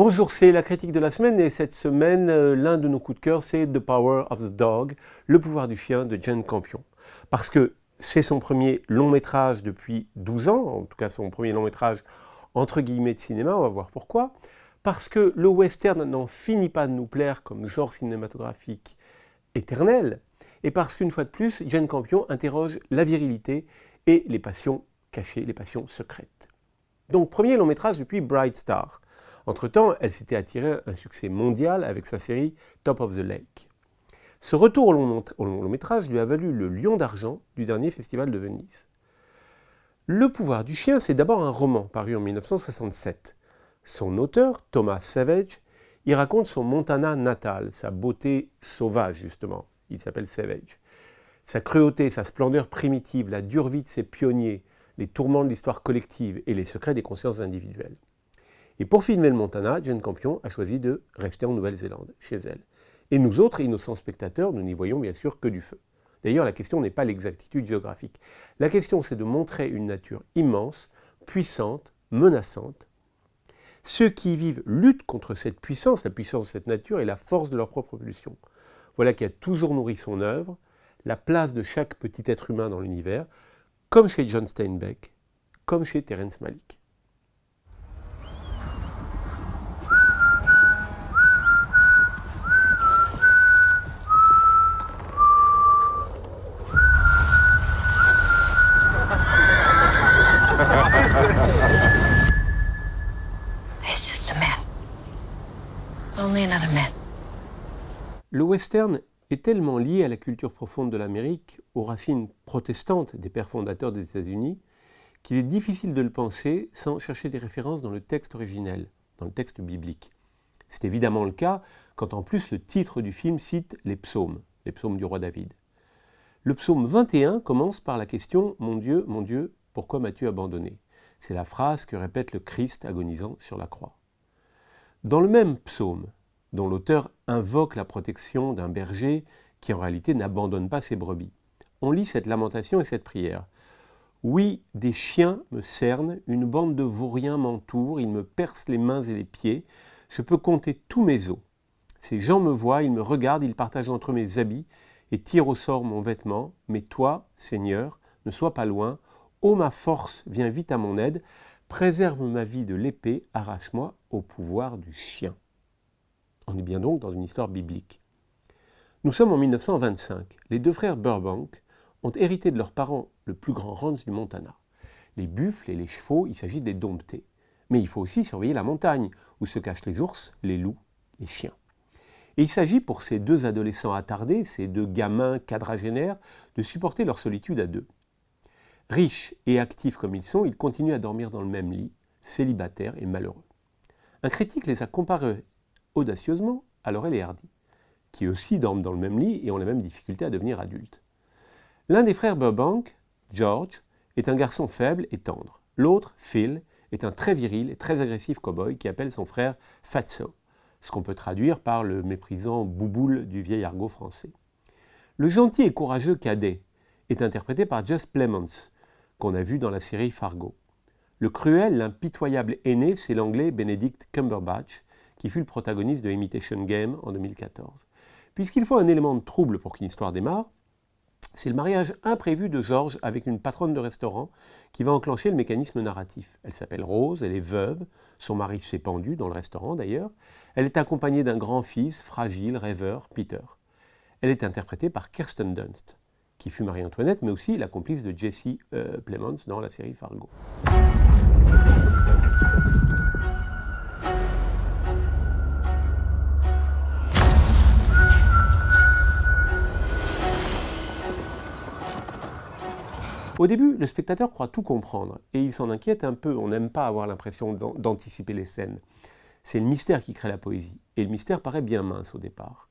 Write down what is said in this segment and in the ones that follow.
Bonjour, c'est la critique de la semaine et cette semaine, l'un de nos coups de cœur, c'est The Power of the Dog, le pouvoir du chien de Jane Campion. Parce que c'est son premier long métrage depuis 12 ans, en tout cas son premier long métrage entre guillemets de cinéma, on va voir pourquoi. Parce que le western n'en finit pas de nous plaire comme genre cinématographique éternel, et parce qu'une fois de plus, Jane Campion interroge la virilité et les passions cachées, les passions secrètes. Donc premier long métrage depuis Bright Star. Entre-temps, elle s'était attirée un succès mondial avec sa série Top of the Lake. Ce retour au long métrage lui a valu le Lion d'Argent du dernier festival de Venise. Le pouvoir du chien, c'est d'abord un roman paru en 1967. Son auteur, Thomas Savage, y raconte son Montana natal, sa beauté sauvage justement, il s'appelle Savage. Sa cruauté, sa splendeur primitive, la dure vie de ses pionniers, les tourments de l'histoire collective et les secrets des consciences individuelles. Et pour filmer le Montana, Jane Campion a choisi de rester en Nouvelle-Zélande, chez elle. Et nous autres, innocents spectateurs, nous n'y voyons bien sûr que du feu. D'ailleurs, la question n'est pas l'exactitude géographique. La question, c'est de montrer une nature immense, puissante, menaçante. Ceux qui y vivent luttent contre cette puissance, la puissance de cette nature et la force de leur propre pulsion. Voilà qui a toujours nourri son œuvre, la place de chaque petit être humain dans l'univers, comme chez John Steinbeck, comme chez Terrence Malick. It's just a man. Only another man. Le western est tellement lié à la culture profonde de l'Amérique, aux racines protestantes des pères fondateurs des États-Unis, qu'il est difficile de le penser sans chercher des références dans le texte originel, dans le texte biblique. C'est évidemment le cas quand en plus le titre du film cite les psaumes du roi David. Le psaume 21 commence par la question « Mon Dieu, pourquoi m'as-tu abandonné ?» C'est la phrase que répète le Christ agonisant sur la croix. Dans le même psaume, dont l'auteur invoque la protection d'un berger qui en réalité n'abandonne pas ses brebis, on lit cette lamentation et cette prière. « Oui, des chiens me cernent, une bande de vauriens m'entoure, ils me percent les mains et les pieds, je peux compter tous mes os. Ces gens me voient, ils me regardent, ils partagent entre eux mes habits et tirent au sort mon vêtement, mais toi, Seigneur, ne sois pas loin, ô ma force, viens vite à mon aide, préserve ma vie de l'épée, arrache-moi au pouvoir du chien. » On est bien donc dans une histoire biblique. Nous sommes en 1925. Les deux frères Burbank ont hérité de leurs parents le plus grand ranch du Montana. Les buffles et les chevaux, il s'agit de les dompter. Mais il faut aussi surveiller la montagne, où se cachent les ours, les loups, les chiens. Et il s'agit pour ces deux adolescents attardés, ces deux gamins quadragénaires, de supporter leur solitude à deux. Riches et actifs comme ils sont, ils continuent à dormir dans le même lit, célibataires et malheureux. Un critique les a comparés audacieusement à Laurel et Hardy, qui aussi dorment dans le même lit et ont la même difficulté à devenir adultes. L'un des frères Burbank, George, est un garçon faible et tendre. L'autre, Phil, est un très viril et très agressif cow-boy qui appelle son frère Fatso, ce qu'on peut traduire par le méprisant bouboule du vieil argot français. Le gentil et courageux cadet est interprété par Jess Plemons, qu'on a vu dans la série Fargo. Le cruel, l'impitoyable aîné, c'est l'anglais Benedict Cumberbatch, qui fut le protagoniste de Imitation Game en 2014. Puisqu'il faut un élément de trouble pour qu'une histoire démarre, c'est le mariage imprévu de George avec une patronne de restaurant qui va enclencher le mécanisme narratif. Elle s'appelle Rose, elle est veuve, son mari s'est pendu dans le restaurant d'ailleurs. Elle est accompagnée d'un grand-fils, fragile, rêveur, Peter. Elle est interprétée par Kirsten Dunst, qui fut Marie-Antoinette, mais aussi la complice de Jesse Plemons dans la série Fargo. Au début, le spectateur croit tout comprendre, et il s'en inquiète un peu, on n'aime pas avoir l'impression d'anticiper les scènes. C'est le mystère qui crée la poésie, et le mystère paraît bien mince au départ.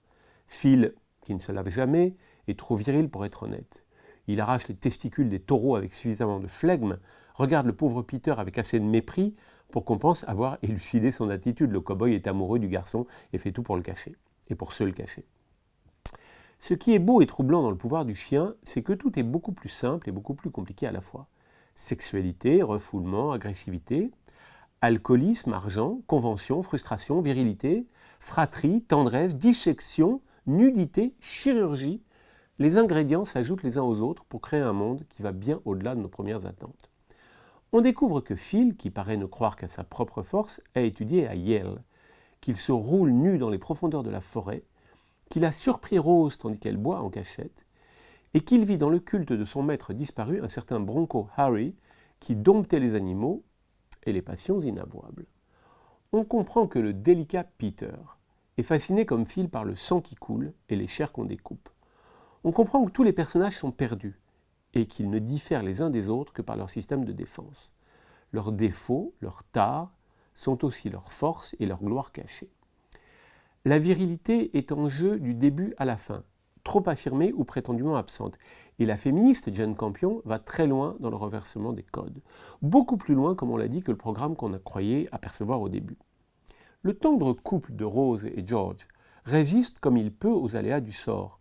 Phil, qui ne se lave jamais, est trop viril pour être honnête. Il arrache les testicules des taureaux avec suffisamment de flegme, regarde le pauvre Peter avec assez de mépris pour qu'on pense avoir élucidé son attitude. Le cow-boy est amoureux du garçon et fait tout pour le cacher, et pour se le cacher. Ce qui est beau et troublant dans le pouvoir du chien, c'est que tout est beaucoup plus simple et beaucoup plus compliqué à la fois. Sexualité, refoulement, agressivité, Alcoolisme, argent, convention, frustration, virilité, fratrie, tendresse, dissection, nudité, chirurgie. Les ingrédients s'ajoutent les uns aux autres pour créer un monde qui va bien au-delà de nos premières attentes. On découvre que Phil, qui paraît ne croire qu'à sa propre force, a étudié à Yale, qu'il se roule nu dans les profondeurs de la forêt, qu'il a surpris Rose tandis qu'elle boit en cachette, et qu'il vit dans le culte de son maître disparu, un certain Bronco Harry, qui domptait les animaux et les passions inavouables. On comprend que le délicat Peter est fasciné comme Phil par le sang qui coule et les chairs qu'on découpe. On comprend que tous les personnages sont perdus et qu'ils ne diffèrent les uns des autres que par leur système de défense. Leurs défauts, leurs tares, sont aussi leurs forces et leur gloire cachée. La virilité est en jeu du début à la fin, trop affirmée ou prétendument absente. Et la féministe Jane Campion va très loin dans le renversement des codes. Beaucoup plus loin, comme on l'a dit, que le programme qu'on a croyé apercevoir au début. Le tendre couple de Rose et George résiste comme il peut aux aléas du sort.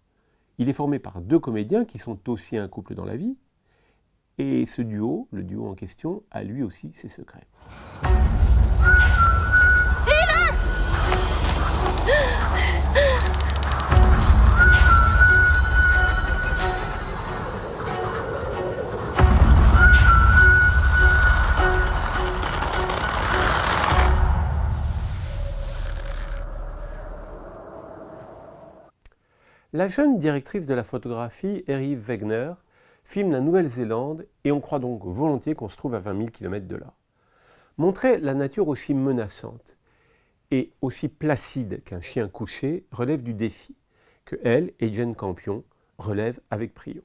Il est formé par deux comédiens qui sont aussi un couple dans la vie. Et ce duo, le duo en question, a lui aussi ses secrets. La jeune directrice de la photographie, Eri Wegner, filme la Nouvelle-Zélande et on croit donc volontiers qu'on se trouve à 20 000 km de là. Montrer la nature aussi menaçante et aussi placide qu'un chien couché relève du défi que elle et Jane Campion relèvent avec brio.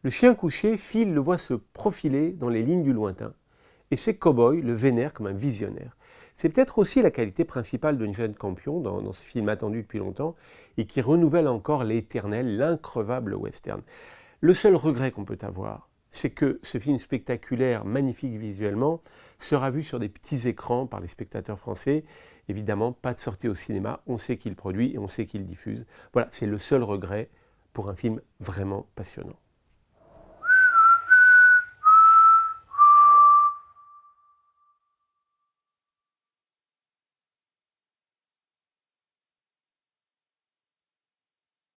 Le chien couché, Phil le voit se profiler dans les lignes du lointain et ses cow-boys le vénèrent comme un visionnaire. C'est peut-être aussi la qualité principale de Jane Campion dans ce film attendu depuis longtemps et qui renouvelle encore l'éternel, l'increvable western. Le seul regret qu'on peut avoir, c'est que ce film spectaculaire, magnifique visuellement, sera vu sur des petits écrans par les spectateurs français. Évidemment, pas de sortie au cinéma, on sait qui le produit et on sait qui le diffuse. Voilà, c'est le seul regret pour un film vraiment passionnant.